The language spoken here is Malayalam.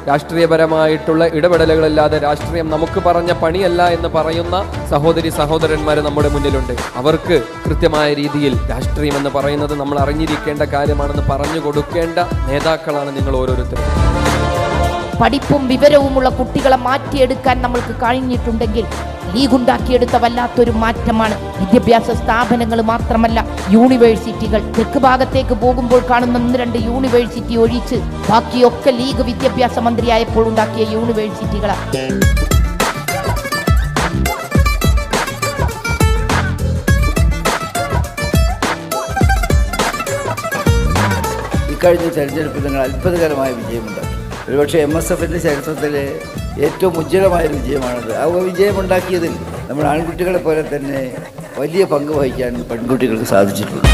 രാഷ്ട്രീയപരമായിട്ടുള്ള ഇടപെടലുകളില്ലാതെ രാഷ്ട്രീയം നമുക്ക് പറഞ്ഞ പണിയല്ല എന്ന് പറയുന്ന സഹോദരന്മാർ നമ്മുടെ മുന്നിലുണ്ട്. അവർക്ക് കൃത്യമായ രീതിയിൽ രാഷ്ട്രീയം എന്ന് പറയുന്നത് നമ്മൾ അറിഞ്ഞിരിക്കേണ്ട കാര്യമാണെന്ന് പറഞ്ഞു കൊടുക്കേണ്ട നേതാക്കളാണ് നിങ്ങൾ ഓരോരുത്തരും. പഠിപ്പും വിവരവുമുള്ള കുട്ടികളെ മാറ്റിയെടുക്കാൻ നമ്മൾക്ക് കഴിഞ്ഞിട്ടുണ്ടെങ്കിൽ ലീഗ് ഉണ്ടാക്കിയെടുത്ത വല്ലാത്തൊരു മാറ്റമാണ്. വിദ്യാഭ്യാസ സ്ഥാപനങ്ങൾ മാത്രമല്ല, യൂണിവേഴ്സിറ്റികൾ. തെക്ക് ഭാഗത്തേക്ക് പോകുമ്പോൾ കാണുന്ന 1-2 യൂണിവേഴ്സിറ്റി ഒഴിച്ച് ബാക്കിയൊക്കെ ലീഗ് വിദ്യാഭ്യാസ മന്ത്രിയായപ്പോൾ ഉണ്ടാക്കിയ യൂണിവേഴ്സിറ്റികളാണ്. ഇക്കഴിഞ്ഞ തെരഞ്ഞെടുപ്പിൽ നിങ്ങൾ അത്ഭുതകരമായ വിജയമുണ്ടാക്കി. ഒരുപക്ഷെ MSFൻ്റെ ചരിത്രത്തിലെ ഏറ്റവും ഉജ്ജ്വലമായൊരു വിജയമാണത്. ആ വിജയമുണ്ടാക്കിയതിൽ നമ്മുടെ ആൺകുട്ടികളെ പോലെ തന്നെ വലിയ പങ്ക് വഹിക്കാൻ പെൺകുട്ടികൾക്ക് സാധിച്ചിട്ടുണ്ട്.